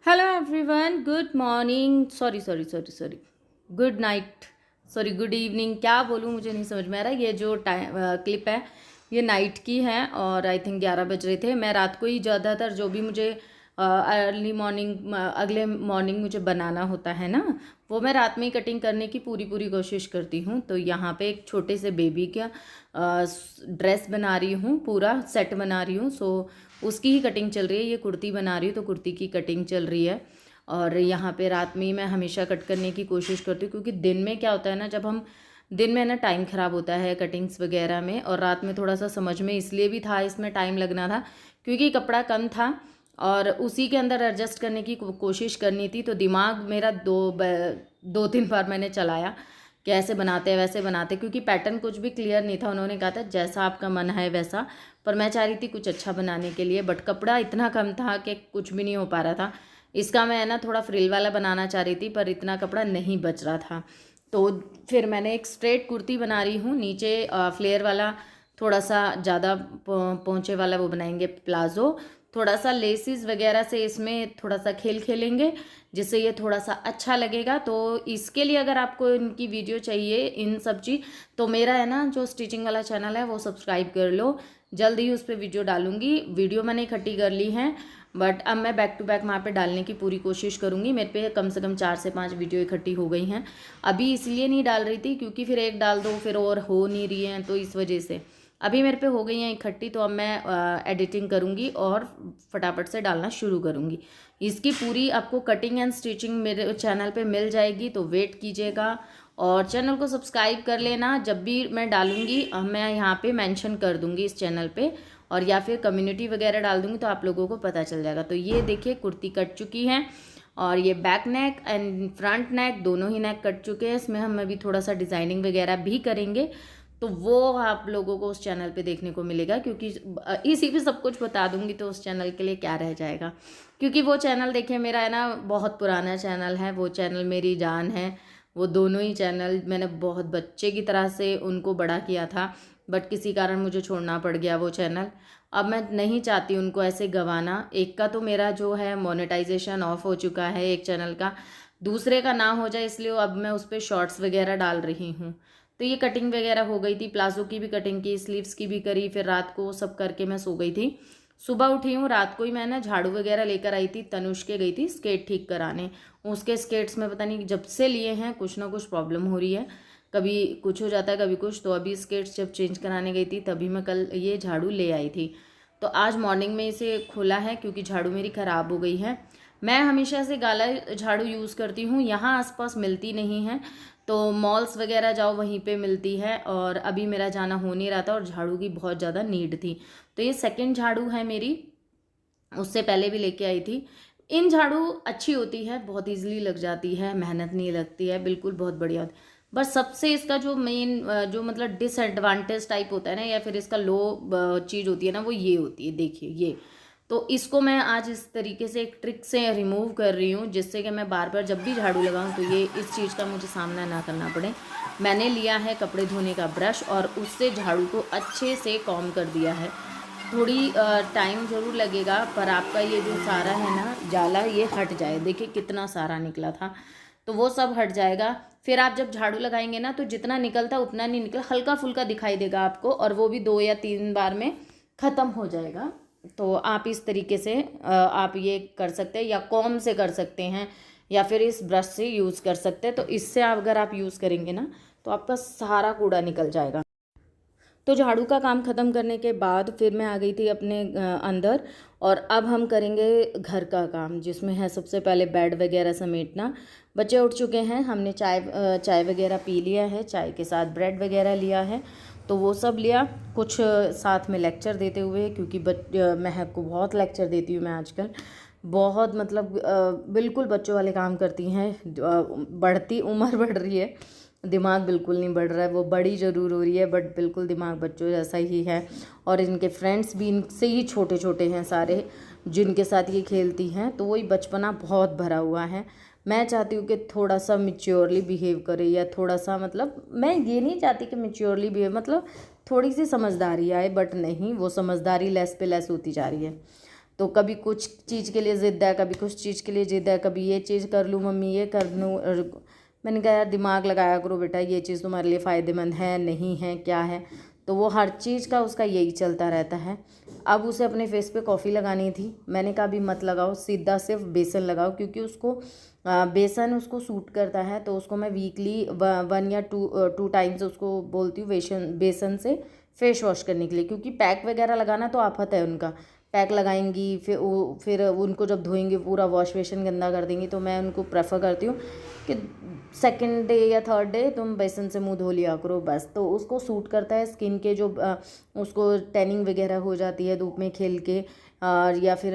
Hello everyone, good morning, sorry, good night, sorry good evening, क्या बोलूँ मुझे नहीं समझ में आ रहा। ये जो टाइम क्लिप है ये नाइट की है और आई थिंक 11 बज रहे थे। मैं रात को ही ज़्यादातर जो भी मुझे अर्ली मॉर्निंग अगले मॉर्निंग मुझे बनाना होता है ना, वो मैं रात में ही कटिंग करने की पूरी पूरी कोशिश करती हूँ। तो यहाँ पे एक छोटे से बेबी का ड्रेस बना रही हूँ, पूरा सेट बना रही हूँ। सो उसकी ही कटिंग चल रही है। ये कुर्ती बना रही हूँ तो कुर्ती की कटिंग चल रही है। और यहाँ पे रात में ही मैं हमेशा कट करने की कोशिश करती हूँ, क्योंकि दिन में क्या होता है ना, जब हम दिन में ना टाइम ख़राब होता है कटिंग्स वगैरह में, और रात में थोड़ा सा समझ में इसलिए भी था, इसमें टाइम लगना था क्योंकि कपड़ा कम था और उसी के अंदर एडजस्ट करने की कोशिश करनी थी। तो दिमाग मेरा दो तीन बार मैंने चलाया कि ऐसे बनाते हैं वैसे बनाते, क्योंकि पैटर्न कुछ भी क्लियर नहीं था। उन्होंने कहा था जैसा आपका मन है वैसा, पर मैं चाह रही थी कुछ अच्छा बनाने के लिए, बट कपड़ा इतना कम था कि कुछ भी नहीं हो पा रहा था। इसका मैं ना थोड़ा फ्रिल वाला बनाना चाह रही थी, पर इतना कपड़ा नहीं बच रहा था। तो फिर मैंने एक स्ट्रेट कुर्ती बना रही हूँ, नीचे फ्लेयर वाला थोड़ा सा ज़्यादा पोंचे वाला वो बनाएंगे प्लाजो। थोड़ा सा लेसिस वगैरह से इसमें थोड़ा सा खेल खेलेंगे, जिससे ये थोड़ा सा अच्छा लगेगा। तो इसके लिए अगर आपको इनकी वीडियो चाहिए इन सब चीज़, तो मेरा है ना जो स्टिचिंग वाला चैनल है वो सब्सक्राइब कर लो। जल्द ही उस पर वीडियो डालूंगी। वीडियो मैंने इकट्ठी कर ली हैं, बट अब मैं बैक टू बैक वहाँ पे डालने की पूरी कोशिश करूँगी। मेरे पे कम से कम 4 से 5 वीडियो इकट्ठी हो गई हैं। अभी इसलिए नहीं डाल रही थी क्योंकि फिर एक डाल दो फिर और हो नहीं रही हैं, तो इस वजह से अभी मेरे पे हो गई हैं इकट्ठी। तो अब मैं एडिटिंग करूँगी और फटाफट से डालना शुरू करूँगी। इसकी पूरी आपको कटिंग एंड स्टिचिंग मेरे चैनल पे मिल जाएगी, तो वेट कीजिएगा और चैनल को सब्सक्राइब कर लेना। जब भी मैं डालूँगी मैं यहाँ पे मेंशन कर दूँगी इस चैनल पे, और या फिर कम्युनिटी वगैरह डाल दूँगी तो आप लोगों को पता चल जाएगा। तो ये देखिए कुर्ती कट चुकी है और ये बैक नेक एंड फ्रंट नेक दोनों ही नेक कट चुके हैं। इसमें हम अभी थोड़ा सा डिज़ाइनिंग वगैरह भी करेंगे, तो वो आप लोगों को उस चैनल पे देखने को मिलेगा, क्योंकि इसी पे सब कुछ बता दूंगी तो उस चैनल के लिए क्या रह जाएगा। क्योंकि वो चैनल देखिए मेरा है ना बहुत पुराना चैनल है, वो चैनल मेरी जान है। वो दोनों ही चैनल मैंने बहुत बच्चे की तरह से उनको बड़ा किया था, बट किसी कारण मुझे छोड़ना पड़ गया वो चैनल। अब मैं नहीं चाहती उनको ऐसे गंवाना। एक का तो मेरा जो है मोनेटाइजेशन ऑफ हो चुका है एक चैनल का, दूसरे का ना हो जाए इसलिए अब मैं उस पर शॉर्ट्स वगैरह डाल रही हूँ। तो ये कटिंग वगैरह हो गई थी, प्लाजो की भी कटिंग की, स्लीव्स की भी करी, फिर रात को सब करके मैं सो गई थी। सुबह उठी हूँ, रात को ही मैं ना झाड़ू वगैरह लेकर आई थी, तनुष के गई थी स्केट ठीक कराने। उसके स्केट्स में पता नहीं जब से लिए हैं कुछ ना कुछ प्रॉब्लम हो रही है, कभी कुछ हो जाता है कभी कुछ। तो अभी स्केट्स जब चेंज कराने गई थी तभी मैं कल ये झाड़ू ले आई थी। तो आज मॉर्निंग में इसे खोला है क्योंकि झाड़ू मेरी ख़राब हो गई है। मैं हमेशा से गाला झाड़ू यूज़ करती हूँ, यहाँ आसपास मिलती नहीं है, तो मॉल्स वगैरह जाओ वहीं पे मिलती है, और अभी मेरा जाना हो नहीं रहा था और झाड़ू की बहुत ज़्यादा नीड थी। तो ये सेकंड झाड़ू है मेरी, उससे पहले भी लेके आई थी। इन झाड़ू अच्छी होती है, बहुत इजीली लग जाती है, मेहनत नहीं लगती है, बिल्कुल बहुत बढ़िया होती है। बस सबसे इसका जो मेन जो मतलब डिसएडवांटेज टाइप होता है ना, या फिर इसका लो चीज़ होती है ना, वो ये होती है, देखिए ये। तो इसको मैं आज इस तरीके से एक ट्रिक से रिमूव कर रही हूँ, जिससे कि मैं बार बार जब भी झाड़ू लगाऊँ तो ये इस चीज़ का मुझे सामना ना करना पड़े। मैंने लिया है कपड़े धोने का ब्रश और उससे झाड़ू को अच्छे से कॉम्ब कर दिया है। थोड़ी टाइम ज़रूर लगेगा, पर आपका ये जो सारा है ना जाला ये हट जाए। देखिए कितना सारा निकला था, तो वो सब हट जाएगा। फिर आप जब झाड़ू लगाएंगे ना तो जितना निकलता उतना नहीं निकला, हल्का फुल्का दिखाई देगा आपको, और वो भी 2 या 3 बार में ख़त्म हो जाएगा। तो आप इस तरीके से आप ये कर सकते हैं, या कॉम से कर सकते हैं, या फिर इस ब्रश से यूज़ कर सकते हैं। तो इससे अगर आप यूज़ करेंगे ना तो आपका सारा कूड़ा निकल जाएगा। तो झाड़ू का काम ख़त्म करने के बाद फिर मैं आ गई थी अपने अंदर, और अब हम करेंगे घर का काम, जिसमें है सबसे पहले बेड वगैरह समेटना। बच्चे उठ चुके हैं, हमने चाय वगैरह पी लिया है, चाय के साथ ब्रेड वगैरह लिया है, तो वो सब लिया। कुछ साथ में लेक्चर देते हुए, क्योंकि महक को बहुत लेक्चर देती हूँ मैं आजकल, बहुत मतलब बिल्कुल बच्चों वाले काम करती हैं। बढ़ती उम्र बढ़ रही है, दिमाग बिल्कुल नहीं बढ़ रहा है, वो बड़ी ज़रूर हो रही है बट बिल्कुल दिमाग बच्चों जैसा ही है। और इनके फ्रेंड्स भी इनसे ही छोटे छोटे हैं सारे, जिनके साथ ये खेलती हैं, तो वही बचपना बहुत भरा हुआ है। मैं चाहती हूँ कि थोड़ा सा मिच्योरली बिहेव करे, या थोड़ा सा मतलब मैं ये नहीं चाहती कि मिच्योरली बिहेव मतलब थोड़ी सी समझदारी आए, बट नहीं, वो समझदारी लेस पे लेस होती जा रही है। तो कभी कुछ चीज़ के लिए ज़िद है, कभी कुछ चीज़ के लिए ज़िद है, कभी ये चीज़ कर लूँ मम्मी, ये कर लूँ। और मैंने कहा यार दिमाग लगाया करो बेटा, ये चीज़ तुम्हारे लिए फ़ायदेमंद है नहीं है क्या है। तो वो हर चीज़ का उसका यही चलता रहता है। अब उसे अपने फेस पे कॉफ़ी लगानी थी, मैंने कहा अभी मत लगाओ, सीधा सिर्फ बेसन लगाओ, क्योंकि उसको बेसन उसको सूट करता है। तो उसको मैं वीकली 1 या 2 टाइम्स उसको बोलती हूँ बेसन से फेस वॉश करने के लिए, क्योंकि पैक वगैरह लगाना तो आफत है उनका। पैक लगाएंगी फिर उनको जब धोएंगे पूरा वॉश बेसिन गंदा कर देंगी। तो मैं उनको प्रेफर करती हूँ कि सेकंड डे या थर्ड डे तुम बेसन से मुंह धो लिया करो बस। तो उसको सूट करता है स्किन के जो उसको टैनिंग वगैरह हो जाती है धूप में खेल के, और या फिर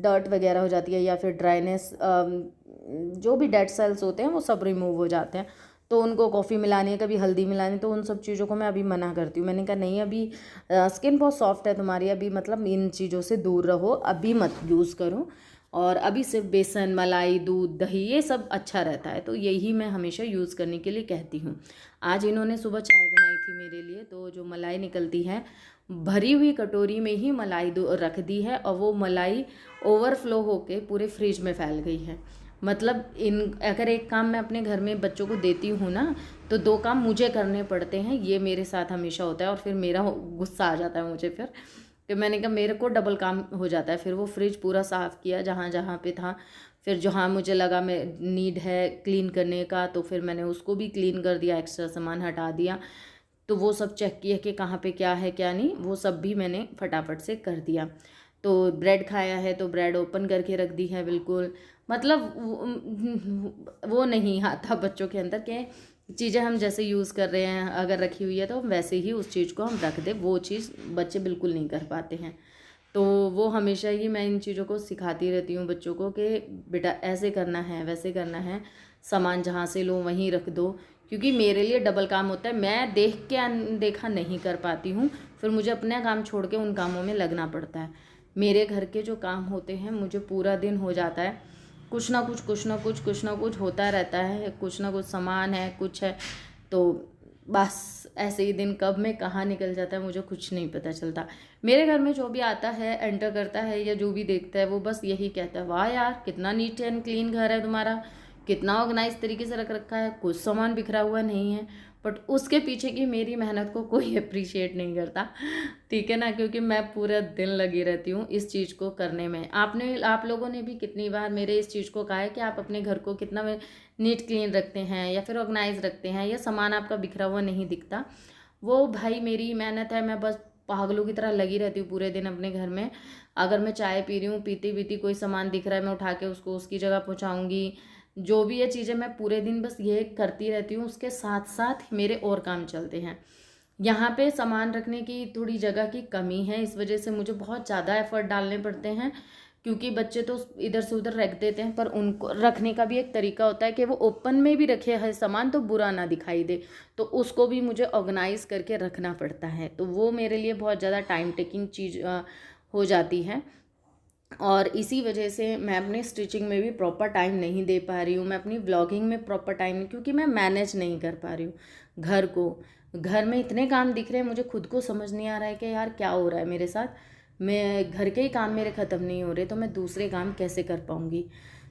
डर्ट वगैरह हो जाती है, या फिर ड्राइनेस, जो भी डेड सेल्स होते हैं वो सब रिमूव हो जाते हैं। तो उनको कॉफ़ी मिलानी है, कभी हल्दी मिलानी, तो उन सब चीज़ों को मैं अभी मना करती हूँ। मैंने कहा नहीं, अभी स्किन बहुत सॉफ्ट है तुम्हारी, अभी मतलब इन चीज़ों से दूर रहो, अभी मत यूज़ करो। और अभी सिर्फ बेसन, मलाई, दूध, दही ये सब अच्छा रहता है। तो यही मैं हमेशा यूज़ करने के लिए कहती हूँ। आज इन्होंने सुबह चाय बनाई थी मेरे लिए, तो जो मलाई निकलती है भरी हुई कटोरी में ही मलाई रख दी है, और वो मलाई ओवरफ्लो होके पूरे फ्रिज में फैल गई है। मतलब अगर एक काम मैं अपने घर में बच्चों को देती हूँ ना, तो 2 काम मुझे करने पड़ते हैं। ये मेरे साथ हमेशा होता है, और फिर मेरा गुस्सा आ जाता है मुझे फिर, कि मैंने कहा मेरे को डबल काम हो जाता है। फिर वो फ्रिज पूरा साफ़ किया जहाँ जहाँ पे था, फिर जहाँ मुझे लगा मैं नीड है क्लीन करने का, तो फिर मैंने उसको भी क्लीन कर दिया, एक्स्ट्रा सामान हटा दिया। तो वो सब चेक किया कि कहाँ पे क्या है क्या नहीं, वो सब भी मैंने फटाफट से कर दिया। तो ब्रेड खाया है तो ब्रेड ओपन करके रख दी है बिल्कुल। मतलब वो नहीं आता बच्चों के अंदर के चीज़ें हम जैसे यूज़ कर रहे हैं, अगर रखी हुई है तो वैसे ही उस चीज़ को हम रख दें, वो चीज़ बच्चे बिल्कुल नहीं कर पाते हैं। तो वो हमेशा ही मैं इन चीज़ों को सिखाती रहती हूँ बच्चों को कि बेटा ऐसे करना है, वैसे करना है, सामान जहाँ से लो वहीं रख दो। क्योंकि मेरे लिए डबल काम होता है, मैं देख के अनदेखा नहीं कर पाती हूँ, फिर मुझे अपना काम छोड़ के उन कामों में लगना पड़ता है। मेरे घर के जो काम होते हैं मुझे पूरा दिन हो जाता है, कुछ ना कुछ होता रहता है, कुछ ना कुछ सामान है, कुछ है। तो बस ऐसे ही दिन कब में कहाँ निकल जाता है मुझे कुछ नहीं पता चलता। मेरे घर में जो भी आता है, एंटर करता है या जो भी देखता है, वो बस यही कहता है वाह यार कितना नीट एंड क्लीन घर है तुम्हारा, कितना ऑर्गेनाइज तरीके से रख रखा है, कुछ सामान बिखरा हुआ नहीं है। बट उसके पीछे की मेरी मेहनत को कोई अप्रिशिएट नहीं करता, ठीक है ना, क्योंकि मैं पूरा दिन लगी रहती हूँ इस चीज़ को करने में। आप लोगों ने भी कितनी बार मेरे इस चीज़ को कहा है कि आप अपने घर को कितना नीट क्लीन रखते हैं या फिर ऑर्गेनाइज रखते हैं, या सामान आपका बिखरा हुआ नहीं दिखता। वो भाई मेरी मेहनत है, मैं बस पागलों की तरह लगी रहती हूँ पूरे दिन अपने घर में। अगर मैं चाय पी रही हूँ, पीती पीती कोई सामान दिख रहा है, मैं उठा के उसको उसकी जगह पहुँचाऊँगी। जो भी ये चीज़ें मैं पूरे दिन बस ये करती रहती हूँ, उसके साथ साथ मेरे और काम चलते हैं। यहाँ पे सामान रखने की थोड़ी जगह की कमी है, इस वजह से मुझे बहुत ज़्यादा एफर्ट डालने पड़ते हैं, क्योंकि बच्चे तो इधर से उधर रख देते हैं। पर उनको रखने का भी एक तरीका होता है कि वो ओपन में भी रखे है सामान तो बुरा ना दिखाई दे, तो उसको भी मुझे ऑर्गेनाइज करके रखना पड़ता है। तो वो मेरे लिए बहुत ज़्यादा टाइम टेकिंग चीज़ हो जाती है, और इसी वजह से मैं अपनी स्टिचिंग में भी प्रॉपर टाइम नहीं दे पा रही हूँ, मैं अपनी ब्लॉगिंग में प्रॉपर टाइम नहीं, क्योंकि मैं मैनेज नहीं कर पा रही हूँ घर को। घर में इतने काम दिख रहे हैं, मुझे खुद को समझ नहीं आ रहा है कि यार क्या हो रहा है मेरे साथ। मैं घर के ही काम मेरे ख़त्म नहीं हो रहे, तो मैं दूसरे काम कैसे कर पाऊँगी।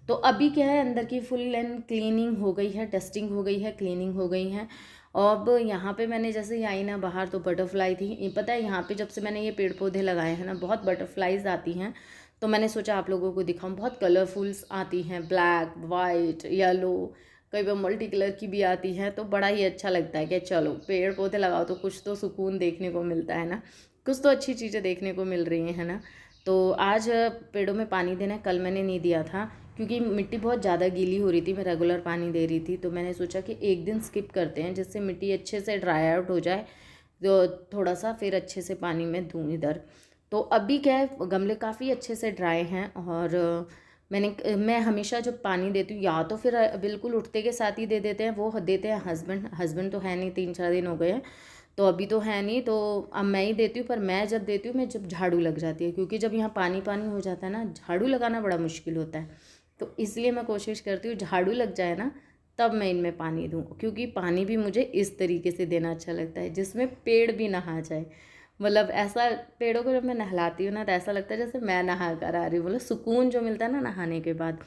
तो अभी क्या है, अंदर की फुल एंड क्लीनिंग हो गई है, डस्टिंग हो गई है, क्लीनिंग हो गई है। अब यहाँ पे मैंने जैसे आई ना बाहर, तो बटरफ्लाई थी, पता है यहाँ पे जब से मैंने ये पेड़ पौधे लगाए हैं ना, बहुत बटरफ्लाइज आती हैं। तो मैंने सोचा आप लोगों को दिखाऊं, बहुत कलरफुल्स आती हैं, ब्लैक, वाइट, येलो, कई बार मल्टी कलर की भी आती हैं। तो बड़ा ही अच्छा लगता है कि चलो पेड़ पौधे लगाओ तो कुछ तो सुकून देखने को मिलता है ना, कुछ तो अच्छी चीज़ें देखने को मिल रही हैं, है ना। तो आज पेड़ों में पानी देना है, कल मैंने नहीं दिया था क्योंकि मिट्टी बहुत ज़्यादा गीली हो रही थी, मैं रेगुलर पानी दे रही थी। तो मैंने सोचा कि एक दिन स्किप करते हैं, जिससे मिट्टी अच्छे से ड्राई आउट हो जाए, तो थोड़ा सा फिर अच्छे से पानी में दूँ इधर। तो अभी क्या है, गमले काफ़ी अच्छे से ड्राई हैं, और मैं हमेशा जब पानी देती हूँ, या तो फिर बिल्कुल उठते के साथ ही दे देते हैं, वो देते हैं हस्बैंड तो है नहीं, 3-4 दिन हो गए हैं, तो अभी तो है नहीं, तो अब मैं ही देती हूँ। पर मैं जब देती हूँ, मैं जब झाड़ू लग जाती है, क्योंकि जब यहाँ पानी पानी हो जाता है ना, झाड़ू लगाना बड़ा मुश्किल होता है। तो इसलिए मैं कोशिश करती हूँ झाड़ू लग जाए ना, तब मैं इनमें पानी दूँ, क्योंकि पानी भी मुझे इस तरीके से देना अच्छा लगता है जिसमें पेड़ भी नहा जाए। मतलब ऐसा पेड़ों को जब मैं नहलाती हूँ ना तो ऐसा लगता है जैसे मैं नहा कर आ रही हूँ। मतलब सुकून जो मिलता है ना नहाने के बाद,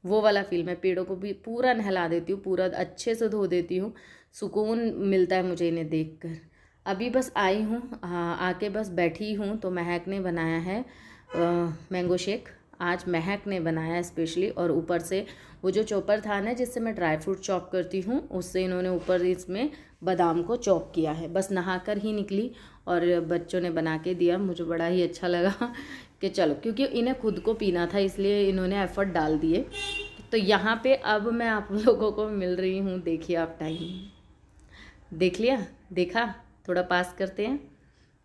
वो वाला फील। मैं पेड़ों को भी पूरा नहला देती हूँ, पूरा अच्छे से धो देती हूँ, सुकून मिलता है मुझे इन्हें देख कर। अभी बस आई हूँ, हाँ आके बस बैठी हूँ तो महक ने बनाया है मैंगो शेक। आज महक ने बनाया स्पेशली, और ऊपर से वो जो चॉपर था ना जिससे मैं ड्राई फ्रूट चॉप करती हूँ, उससे इन्होंने ऊपर इसमें बादाम को चॉप किया है। बस नहा कर ही निकली और बच्चों ने बना के दिया। मुझे बड़ा ही अच्छा लगा कि चलो, क्योंकि इन्हें खुद को पीना था इसलिए इन्होंने एफर्ट डाल दिए। तो यहाँ पे अब मैं आप लोगों को मिल रही हूँ। देखिए आप टाइम देख लिया, देखा, थोड़ा पास करते हैं,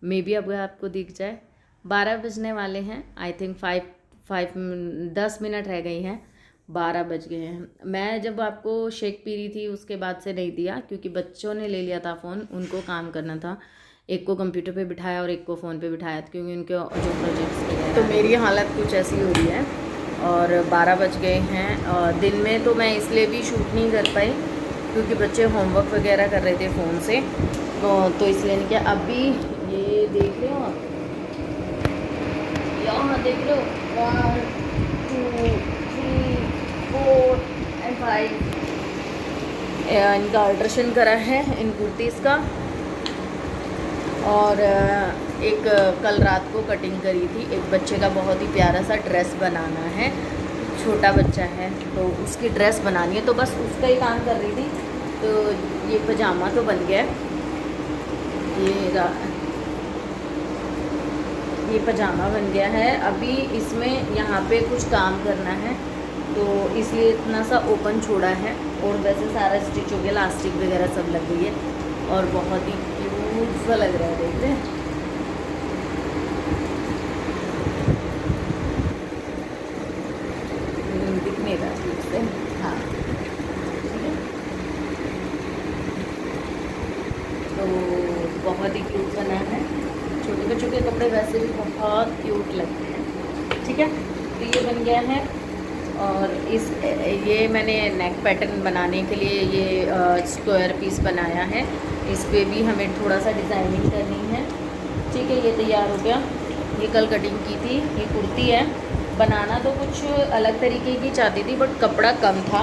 मे बी अब आपको दिख जाए। 12 बजने वाले हैं, आई थिंक 10 मिनट रह गई हैं, 12 बज गए हैं। मैं जब आपको शेक पी रही थी उसके बाद से नहीं दिया, क्योंकि बच्चों ने ले लिया था फ़ोन, उनको काम करना था। एक को कंप्यूटर पे बिठाया और एक को फ़ोन पे बिठाया, क्योंकि उनके जो प्रोजेक्ट्स वगैरह। तो मेरी हालत कुछ ऐसी हो रही है। और 12 बज गए हैं, और दिन में तो मैं इसलिए भी शूट नहीं कर पाई क्योंकि बच्चे होमवर्क वगैरह कर रहे थे फ़ोन से, तो इसलिए नहीं किया। अभी ये देख रहे हो आप, यहाँ देख लो 1 2 3 4 एंड 5। इनका अल्ट्रेशन करा है इन कुर्तीज़ का, और एक कल रात को कटिंग करी थी। एक बच्चे का बहुत ही प्यारा सा ड्रेस बनाना है, छोटा बच्चा है तो उसकी ड्रेस बनानी है, तो बस उसका ही काम कर रही थी। तो ये पजामा तो बन गया, ये पजामा बन गया है। अभी इसमें यहाँ पे कुछ काम करना है तो इसलिए इतना सा ओपन छोड़ा है, और वैसे सारा स्टिच हो गया, लास्टिक वगैरह सब लग गई है और बहुत ही क्यूट सा लग रहा है। देख रहे हैं, दिख नहीं रहा ठीक से, हाँ ठीक है। तो बहुत ही क्यूट बना है। छोटे बच्चों के कपड़े वैसे भी बहुत क्यूट लगते हैं, ठीक है। तो ये बन गया है, और ये मैंने नेक पैटर्न बनाने के लिए ये स्क्वायर पीस बनाया है। इस पर भी हमें थोड़ा सा डिज़ाइनिंग करनी है, ठीक है। ये तैयार हो गया, ये कल कटिंग की थी। ये कुर्ती है, बनाना तो कुछ अलग तरीके की चाहती थी बट कपड़ा कम था,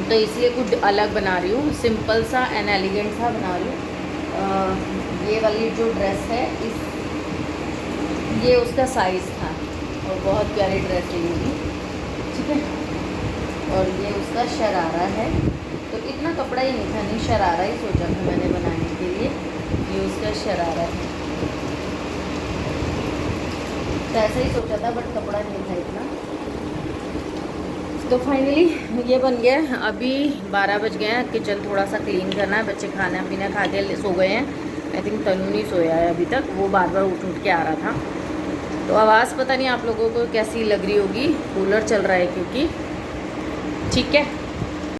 तो इसलिए कुछ अलग बना रही हूँ, सिंपल सा एंड एलिगेंट सा बना रही हूँ। ये वाली जो ड्रेस है ये उसका साइज़ था, और बहुत प्यारी ड्रेस है ये भी, ठीक है। और ये उसका शरारा है, तो इतना कपड़ा ही नहीं था, नहीं शरारा ही सोचा था मैंने बनाने के लिए। ये उसका शरारा है, तो ऐसा ही सोचा था बट कपड़ा नहीं था इतना। तो फाइनली ये बन गया। अभी 12 बज गए हैं, किचन थोड़ा सा क्लीन करना है। बच्चे खाना पीना खा के सो गए हैं। आई थिंक तनु नहीं सोया है अभी तक, वो बार बार उठ उठ के आ रहा था। तो आवाज़ पता नहीं आप लोगों को कैसी लग रही होगी, कूलर चल रहा है क्योंकि, ठीक है।